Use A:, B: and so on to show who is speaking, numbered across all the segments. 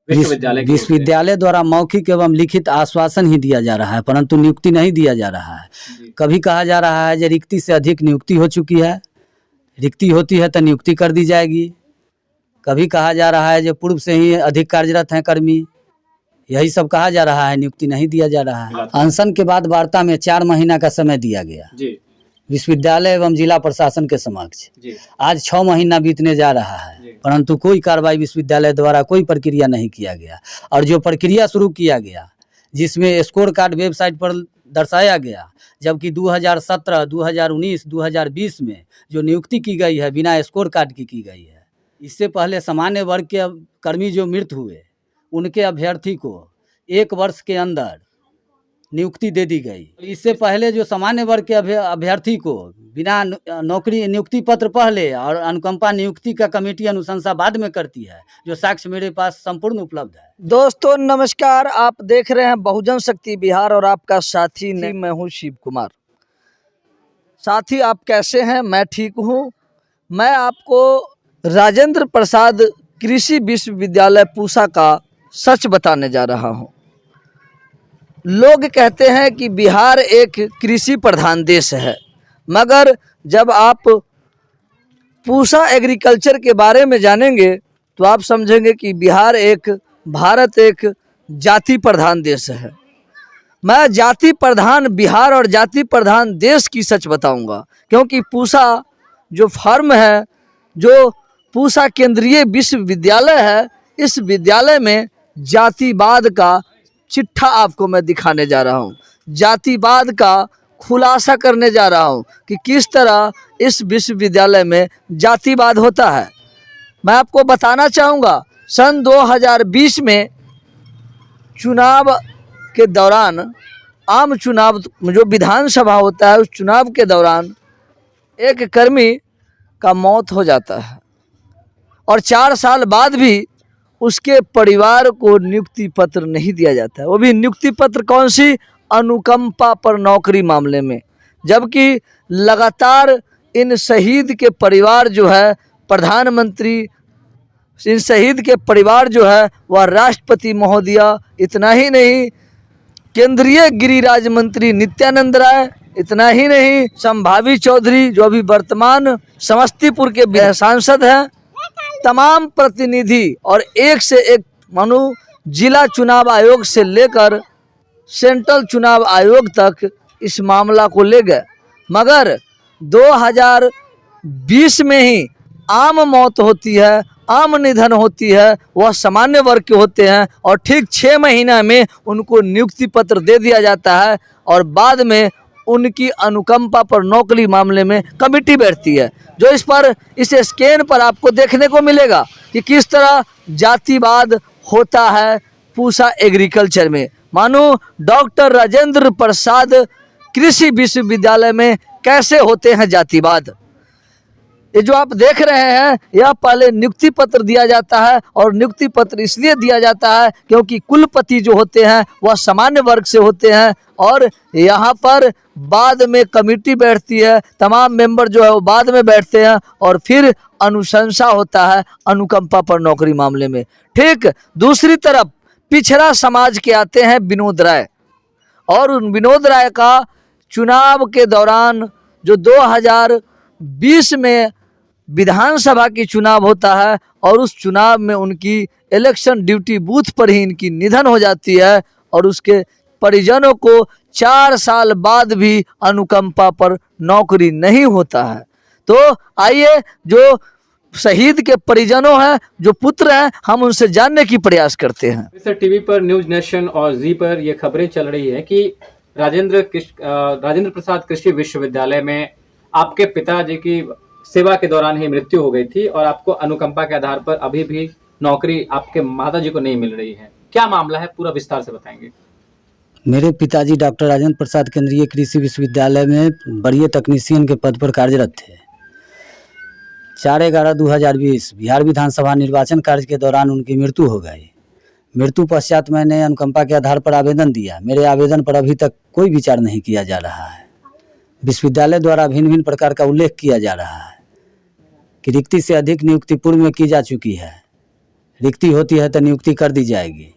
A: विश्वविद्यालय द्वारा मौखिक एवं लिखित आश्वासन ही दिया जा रहा है, परंतु नियुक्ति नहीं दिया जा रहा है। कभी कहा जा रहा है कि रिक्ति से अधिक नियुक्ति हो चुकी है, रिक्ति होती है तो नियुक्ति कर दी जाएगी। कभी कहा जा रहा है जो पूर्व से ही अधिक कार्यरत हैं कर्मी, यही सब कहा जा रहा है, नियुक्ति नहीं दिया जा रहा है। अनशन के बाद वार्ता में 4 महीना का समय दिया गया विश्वविद्यालय एवं जिला प्रशासन के समक्ष। आज 6 महीना बीतने जा रहा है, परंतु कोई कार्रवाई विश्वविद्यालय द्वारा कोई प्रक्रिया नहीं किया गया। और जो प्रक्रिया शुरू किया गया जिसमें स्कोर कार्ड वेबसाइट पर दर्शाया गया, जबकि 2017, 2019, 2020 में जो नियुक्ति की गई है बिना स्कोर कार्ड की गई है। इससे पहले सामान्य वर्ग के कर्मी जो मृत हुए उनके अभ्यर्थी को 1 वर्ष के अंदर नियुक्ति दे दी गई। इससे पहले जो सामान्य वर्ग के अभ्यर्थी को बिना नौकरी नियुक्ति पत्र पहले और अनुकंपा नियुक्ति का कमेटी अनुशंसा बाद में करती है, जो साक्ष्य मेरे पास संपूर्ण उपलब्ध है।
B: दोस्तों नमस्कार, आप देख रहे हैं बहुजन शक्ति बिहार और आपका साथी मैं हूं शिव कुमार। साथी आप कैसे हैं? मैं ठीक हूं। मैं आपको राजेंद्र प्रसाद कृषि विश्वविद्यालय पूसा का सच बताने जा रहा हूं। लोग कहते हैं कि बिहार एक कृषि प्रधान देश है, मगर जब आप पूसा एग्रीकल्चर के बारे में जानेंगे तो आप समझेंगे कि भारत एक जाति प्रधान देश है। मैं जाति प्रधान बिहार और जाति प्रधान देश की सच बताऊंगा, क्योंकि पूसा जो फर्म है, जो पूसा केंद्रीय विश्वविद्यालय है, इस विद्यालय में जातिवाद का चिट्ठा आपको मैं दिखाने जा रहा हूँ। जातिवाद का खुलासा करने जा रहा हूँ कि किस तरह इस विश्वविद्यालय में जातिवाद होता है। मैं आपको बताना चाहूँगा, सन 2020 में चुनाव के दौरान, आम चुनाव जो विधानसभा होता है, उस चुनाव के दौरान एक कर्मी का मौत हो जाता है और 4 साल बाद भी उसके परिवार को नियुक्ति पत्र नहीं दिया जाता है। वो भी नियुक्ति पत्र कौन सी? अनुकंपा पर नौकरी मामले में। जबकि लगातार इन शहीद के परिवार जो है, प्रधानमंत्री, इन शहीद के परिवार जो है वह राष्ट्रपति महोदया, इतना ही नहीं केंद्रीय गृह राज्य मंत्री नित्यानंद राय, इतना ही नहीं संभावी चौधरी जो अभी वर्तमान समस्तीपुर के सांसद हैं, तमाम प्रतिनिधि और एक से एक मानो जिला चुनाव आयोग से लेकर सेंट्रल चुनाव आयोग तक इस मामला को ले गए। मगर 2020 में ही आम मौत होती है, आम निधन होती है, वह सामान्य वर्ग के होते हैं और ठीक 6 महीना में उनको नियुक्ति पत्र दे दिया जाता है और बाद में उनकी अनुकंपा पर नौकरी मामले में कमेटी बैठती है, जो इस स्कैन पर आपको देखने को मिलेगा कि किस तरह जातिवाद होता है पूसा एग्रीकल्चर में। मानो डॉक्टर राजेंद्र प्रसाद कृषि विश्वविद्यालय में कैसे होते हैं जातिवाद। ये जो आप देख रहे हैं, यह पहले नियुक्ति पत्र दिया जाता है और नियुक्ति पत्र इसलिए दिया जाता है क्योंकि कुलपति जो होते हैं वह सामान्य वर्ग से होते हैं और यहाँ पर बाद में कमेटी बैठती है, तमाम मेंबर जो है वो बाद में बैठते हैं और फिर अनुशंसा होता है अनुकंपा पर नौकरी मामले में। ठीक दूसरी तरफ पिछड़ा समाज के आते हैं विनोद राय, और उन विनोद राय का चुनाव के दौरान जो 2020 में विधानसभा की चुनाव होता है और उस चुनाव में उनकी इलेक्शन ड्यूटी बूथ पर ही इनकी निधन हो जाती है और उसके परिजनों को 4 साल बाद भी अनुकंपा पर नौकरी नहीं होता है। तो आइए जो शहीद के परिजनों हैं, जो पुत्र हैं, हम उनसे जानने की प्रयास करते हैं।
C: सर, टीवी पर न्यूज नेशन और जी पर ये खबरें चल रही है कि राजेंद्र प्रसाद कृषि विश्वविद्यालय में आपके पिताजी की सेवा के दौरान ही मृत्यु हो गई थी और आपको अनुकंपा के आधार पर अभी भी नौकरी आपके माताजी को नहीं मिल रही है। क्या मामला है, पूरा विस्तार से बताएंगे।
A: मेरे पिताजी डॉक्टर राजेंद्र प्रसाद केंद्रीय कृषि विश्वविद्यालय में वरीय तकनीशियन के पद पर कार्यरत थे। 4/11/2020 बिहार विधानसभा निर्वाचन कार्य के दौरान उनकी मृत्यु हो गई। मृत्यु पश्चात मैंने अनुकंपा के आधार पर आवेदन दिया। मेरे आवेदन पर अभी तक कोई विचार नहीं किया जा रहा है। विश्वविद्यालय द्वारा भिन्न भिन्न प्रकार का उल्लेख किया जा रहा है कि रिक्ति से अधिक नियुक्ति पूर्व में की जा चुकी है। रिक्ति होती है तो नियुक्ति कर दी जाएगी।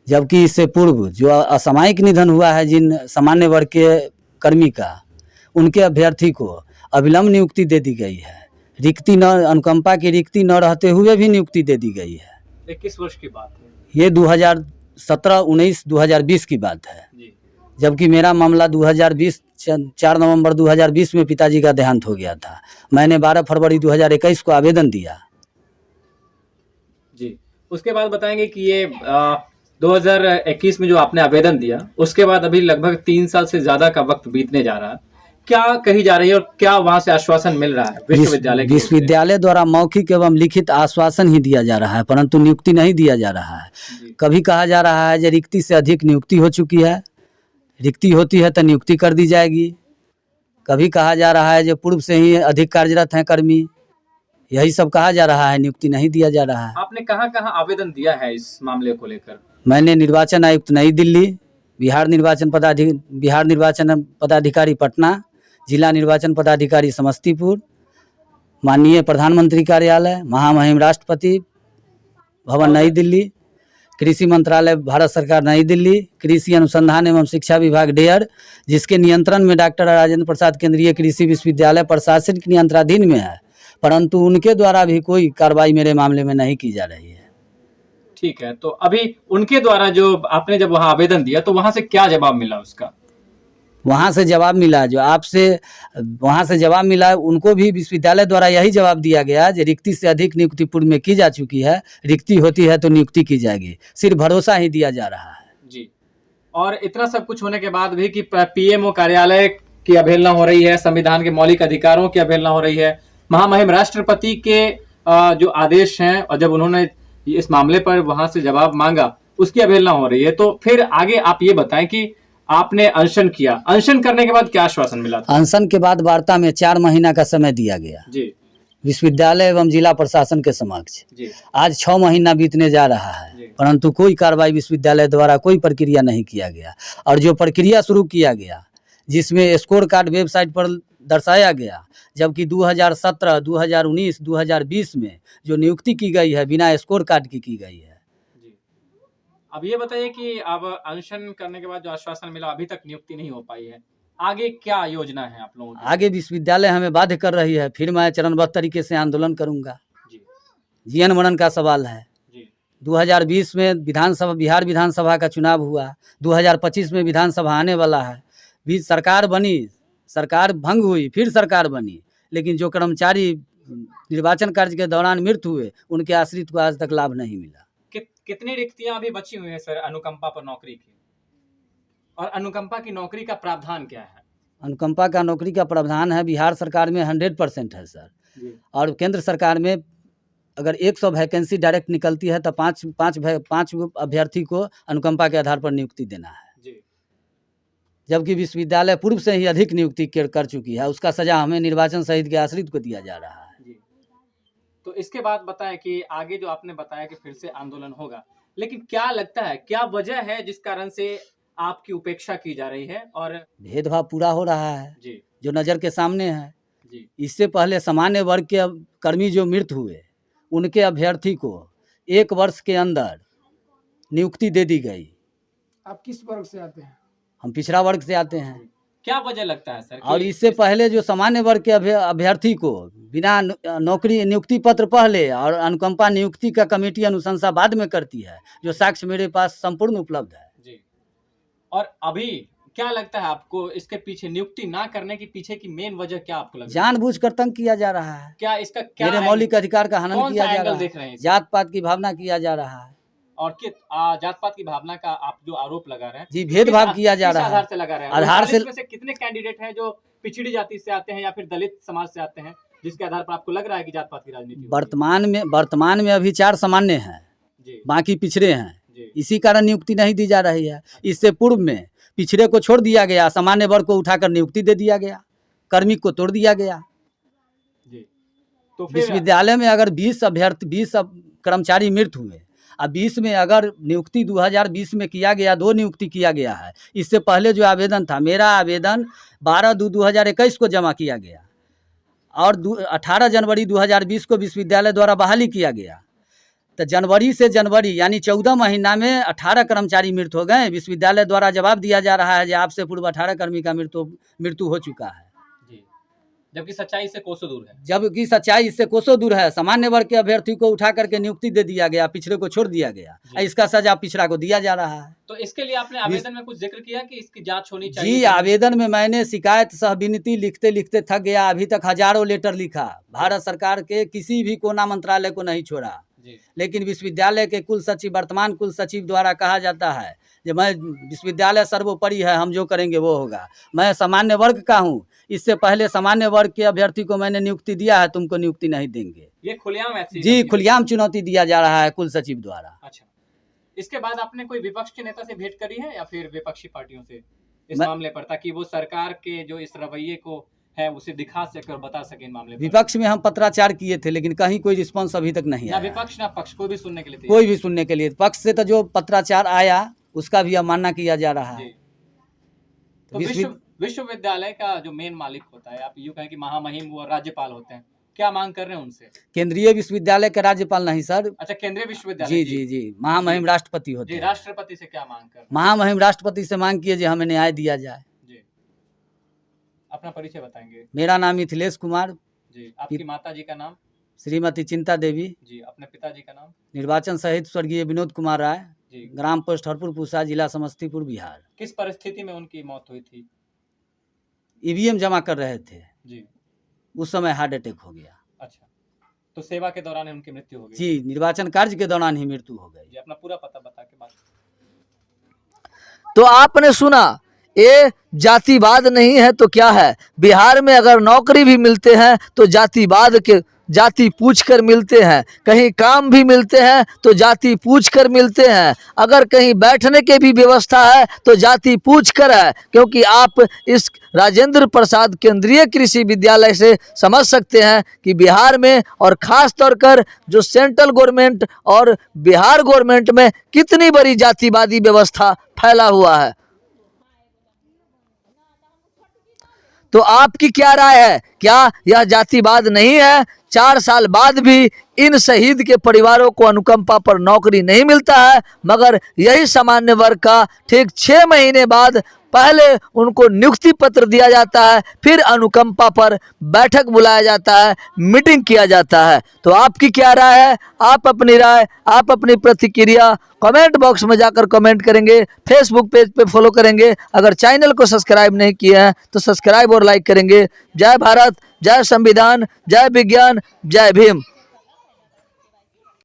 A: जबकि इससे पूर्व जो असामयिक निधन हुआ है जिन सामान्य वर्ग के कर्मी का, उनके अभ्यर्थी को अविलंब नियुक्ति दे दी गई है। रिक्ति न अनुकंपा की रिक्ति न रहते हुए भी नियुक्ति दे दी गई है।
C: ये किस वर्ष की बात है?
A: ये 2017, 19, 2020 की बात है।
C: जी
A: जबकि मेरा मामला 2020 4 नवंबर 2020 में पिताजी का देहांत हो गया था। मैंने 12 फरवरी 2021 को आवेदन दिया।
C: जी। उसके बाद बताएंगे कि ये 2021 में जो आपने आवेदन दिया, उसके बाद अभी लगभग 3 साल से ज्यादा का वक्त बीतने जा रहा है। क्या कही जा रही है और क्या वहां से आश्वासन मिल रहा है विश्वविद्यालय की ओर से?
A: विश्वविद्यालय द्वारा मौखिक एवं लिखित आश्वासन ही दिया जा रहा है, परंतु नियुक्ति नहीं दिया जा रहा है।
C: जी।
A: कभी कहा जा रहा है कि रिक्ति से अधिक नियुक्ति हो चुकी है, रिक्ति होती है तो नियुक्ति कर दी जाएगी। कभी कहा जा रहा है जो पूर्व से ही अधिक कार्यरत हैं कर्मी, यही सब कहा जा रहा है, नियुक्ति नहीं दिया जा रहा है।
C: आपने कहाँ कहाँ आवेदन दिया है इस मामले को लेकर?
A: मैंने निर्वाचन आयुक्त नई दिल्ली, बिहार निर्वाचन पदाधिकारी पटना, जिला निर्वाचन पदाधिकारी समस्तीपुर, माननीय प्रधानमंत्री कार्यालय, महामहिम राष्ट्रपति भवन नई दिल्ली, कृषि मंत्रालय भारत सरकार नई दिल्ली, कृषि अनुसंधान एवं शिक्षा विभाग डेयर, जिसके नियंत्रण में डॉक्टर राजेंद्र प्रसाद केंद्रीय कृषि विश्वविद्यालय प्रशासनिक नियंत्रणाधीन में है, परंतु उनके द्वारा भी कोई कार्रवाई मेरे मामले में नहीं की जा रही है।
C: ठीक है, तो अभी उनके द्वारा जो आपने जब वहां आवेदन दिया तो वहां से क्या जवाब मिला उसका?
A: वहाँ से जवाब मिला, जो आपसे वहाँ से जवाब मिला, उनको भी विश्वविद्यालय द्वारा यही जवाब दिया गया कि रिक्ति से अधिक नियुक्ति पूर्व में की जा चुकी है, रिक्ति होती है तो नियुक्ति की जाएगी। सिर्फ भरोसा ही दिया जा रहा है। जी।
C: और इतना सब कुछ होने के बाद भी कि पीएमओ कार्यालय की अवहेलना हो रही है, संविधान के मौलिक अधिकारों की अवहेलना हो रही है, महामहिम राष्ट्रपति के जो आदेश हैं और जब उन्होंने इस मामले पर वहां से जवाब मांगा उसकी अवहेलना हो रही है, तो फिर आगे आप ये बताएं कि आपने अनशन किया, अनशन करने के बाद क्या आश्वासन मिला था?
A: अनशन के बाद वार्ता में 4 महीना का समय दिया गया
C: जी
A: विश्वविद्यालय एवं जिला प्रशासन के समक्ष।
C: जी
A: आज 6 महीना बीतने जा रहा है, परंतु कोई कार्रवाई विश्वविद्यालय द्वारा कोई प्रक्रिया नहीं किया गया। और जो प्रक्रिया शुरू किया गया जिसमें स्कोर कार्ड वेबसाइट पर दर्शाया गया, जबकि 2017, 2019, 2020 में जो नियुक्ति की गई है बिना स्कोर कार्ड की गई है।
C: अब ये बताइए कि अब अनशन करने के बाद जो आश्वासन मिला, अभी तक नियुक्ति नहीं हो पाई है, आगे क्या योजना है आप लोगों की?
A: आगे विश्वविद्यालय हमें बाध्य कर रही है, फिर मैं चरणबद्ध तरीके से आंदोलन करूंगा। जीवन मरण का सवाल है। 2020 में बिहार विधानसभा का चुनाव हुआ, 2025 में विधानसभा आने वाला है। बीच सरकार बनी, सरकार भंग हुई, फिर सरकार बनी, लेकिन जो कर्मचारी निर्वाचन कार्य के दौरान मृत्यु हुए उनके आश्रित को आज तक लाभ नहीं मिला।
C: कितनी रिक्तियां अभी बची हुई हैं सर अनुकंपा पर नौकरी की, और अनुकंपा की नौकरी का प्रावधान क्या है?
A: अनुकंपा का नौकरी का प्रावधान है, बिहार सरकार में 100% है सर, और केंद्र सरकार में अगर 100 वैकेंसी डायरेक्ट निकलती है तो 5 अभ्यर्थी को अनुकंपा के आधार पर नियुक्ति देना है। जबकि विश्वविद्यालय पूर्व से ही अधिक नियुक्ति कर चुकी है, उसका सजा हमें निर्वाचन सहित के आश्रित को दिया जा रहा है।
C: तो इसके बाद बताएं कि आगे जो आपने बताया कि फिर से आंदोलन होगा, लेकिन क्या लगता है, क्या वजह है जिस कारण से आपकी उपेक्षा की जा रही है? और
A: भेदभाव पूरा हो रहा है
C: जी,
A: जो नज़र के सामने है।
C: जी।
A: इससे पहले सामान्य वर्ग के कर्मी जो मृत्यु हुए उनके अभ्यर्थी को 1 वर्ष के अंदर नियुक्ति दे दी गई।
D: आप किस वर्ग से आते हैं?
A: हम पिछड़ा वर्ग से आते हैं।
C: क्या वजह लगता है सर?
A: और इससे पहले जो सामान्य वर्ग के अभ्यर्थी को बिना नौकरी नियुक्ति पत्र पहले और अनुकंपा नियुक्ति का कमेटी अनुशंसा बाद में करती है, जो साक्ष्य मेरे पास संपूर्ण उपलब्ध है।
C: जी। और अभी क्या लगता है आपको, इसके पीछे नियुक्ति ना करने के पीछे की मेन वजह क्या आपको लगता है?
A: जानबूझकर तंग किया जा रहा है।
C: क्या इसका क्या
A: मेरे मौलिक अधिकार का हनन किया जा रहा
C: देख रहे हैं?
A: है, जात पात की भावना किया जा रहा है।
C: और जात पात की भावना का आप जो आरोप लगा रहे हैं,
A: जी, भेदभाव किया जा रहा है।
C: आधार से लगा रहे हैं?
A: आधार से
C: कितने कैंडिडेट हैं जो पिछड़ी जाति से आते हैं या फिर दलित समाज से आते हैं, जिसके आधार पर आपको लग रहा है कि जात पात की राजनीति?
A: वर्तमान में अभी 4 सामान्य हैं, बाकी पिछड़े हैं। इसी कारण नियुक्ति नहीं दी जा रही है। इससे पूर्व में पिछड़े को छोड़ दिया गया, सामान्य वर्ग को उठाकर नियुक्ति दे दिया गया, कार्मिक को तोड़ दिया गया। तो विश्वविद्यालय में अगर 20 कर्मचारी मृत्यु हुए, अब 20 में अगर नियुक्ति 2020 में किया गया, 2 नियुक्ति किया गया है। इससे पहले जो आवेदन था, मेरा आवेदन 12/2/2021 को जमा किया गया और 18 जनवरी 2020 को विश्वविद्यालय द्वारा बहाली किया गया। तो जनवरी से जनवरी यानी 14 महीना में 18 कर्मचारी मृत हो गए। विश्वविद्यालय द्वारा जवाब दिया जा रहा है कि आपसे पूर्व 18 कर्मी का मृत्यु हो चुका है,
C: जी, जबकि सच्चाई से कोसों दूर है।
A: जबकि सच्चाई इससे कोसों दूर है। सामान्य वर्ग के अभ्यर्थी को उठा करके नियुक्ति दे दिया गया, पिछड़े को छोड़ दिया गया, इसका सजा पिछड़ा को दिया जा रहा है।
C: तो इसके लिए आपने आवेदन में कुछ जिक्र किया कि इसकी जांच होनी चाहिए?
A: जी, आवेदन में मैंने शिकायत सह विनती लिखते लिखते थक गया। अभी तक हजारों लेटर लिखा, भारत सरकार के किसी भी कोना मंत्रालय को नहीं छोड़ा।
C: जी,
A: लेकिन विश्वविद्यालय के कुल सचिव, वर्तमान कुल सचिव द्वारा कहा जाता है कि मैं विश्वविद्यालय सर्वोपरि है, हम जो करेंगे वो होगा। मैं सामान्य वर्ग का हूँ, इससे पहले सामान्य वर्ग के अभ्यर्थी को मैंने नियुक्ति दिया है, तुमको नियुक्ति नहीं देंगे।
C: ये खुलेआम ऐसी
A: जी, खुलेआम चुनौती दिया जा रहा है कुल सचिव द्वारा।
C: अच्छा, इसके बाद आपने कोई विपक्ष के नेता से भेंट करी है या फिर विपक्षी पार्टियों से इस
A: मैं-
C: मामले पर, ताकि वो सरकार के जो इस रवैये को है उसे दिखा सके और बता सके इन मामले पर?
A: विपक्ष में हम पत्राचार किए थे, लेकिन कहीं कोई रिस्पॉन्स अभी तक नहीं
C: ना
A: आया।
C: विपक्ष ना पक्ष, कोई भी सुनने के लिए तैयार
A: कोई भी सुनने के लिए, पक्ष से तो जो पत्राचार आया उसका भी अवमानना किया जा रहा
C: जी।
A: है।
C: तो विश्वविद्यालय का जो मेन मालिक होता है, आप यूँ कहें कि महामहिम वो राज्यपाल होते हैं, क्या मांग कर रहे हैं उनसे?
A: केंद्रीय विश्वविद्यालय के राज्यपाल नहीं सर।
C: अच्छा, केंद्रीय विश्वविद्यालय।
A: जी जी जी, महामहिम राष्ट्रपति होते
C: जी,
A: हैं।
C: राष्ट्रपति से क्या मांग कर रहे हैं?
A: महामहिम राष्ट्रपति से मांग किए जो हमें न्याय दिया जाए।
C: जी, अपना परिचय बताएंगे?
A: मेरा नाम मिथिलेश कुमार,
C: जी, आपकी माता जी का नाम?
A: श्रीमती चिंता देवी,
C: जी, अपने पिताजी का नाम?
A: निर्वाचन सहित स्वर्गीय विनोद कुमार राय,
C: जी,
A: ग्राम पोस्ट हरपुर पूसा, जिला समस्तीपुर, बिहार।
C: किस परिस्थिति में उनकी मौत हुई थी?
A: ईवीएम जमा कर रहे थे,
C: जी,
A: उस समय हार्ट अटैक हो गया।
C: अच्छा, तो सेवा के दौरान उनकी मृत्यु हो गई?
A: जी, निर्वाचन कार्य के दौरान ही मृत्यु हो गई।
C: जी, अपना पूरा पता बता के बात।
B: तो आपने सुना, ये जातिवाद नहीं है तो क्या है। बिहार में अगर नौकरी भी मिलते हैं तो जातिवाद के, जाति पूछ कर मिलते हैं। कहीं काम भी मिलते हैं तो जाति पूछ कर मिलते हैं। अगर कहीं बैठने के भी व्यवस्था है तो जाति पूछ कर है। क्योंकि आप इस राजेंद्र प्रसाद केंद्रीय कृषि विद्यालय से समझ सकते हैं कि बिहार में और ख़ास तौर कर जो सेंट्रल गवर्नमेंट और बिहार गवर्नमेंट में कितनी बड़ी जातिवादी व्यवस्था फैला हुआ है। तो आपकी क्या राय है, क्या यह जातिवाद नहीं है? 4 साल बाद भी इन शहीद के परिवारों को अनुकंपा पर नौकरी नहीं मिलता है, मगर यही सामान्य वर्ग का ठीक 6 महीने बाद पहले उनको नियुक्ति पत्र दिया जाता है, फिर अनुकंपा पर बैठक बुलाया जाता है, मीटिंग किया जाता है। तो आपकी क्या राय है? आप अपनी राय, आप अपनी प्रतिक्रिया कमेंट बॉक्स में जाकर कमेंट करेंगे, फेसबुक पेज पे फॉलो करेंगे। अगर चैनल को सब्सक्राइब नहीं किया है तो सब्सक्राइब और लाइक करेंगे। जय भारत, जय संविधान, जय विज्ञान, जय भीम।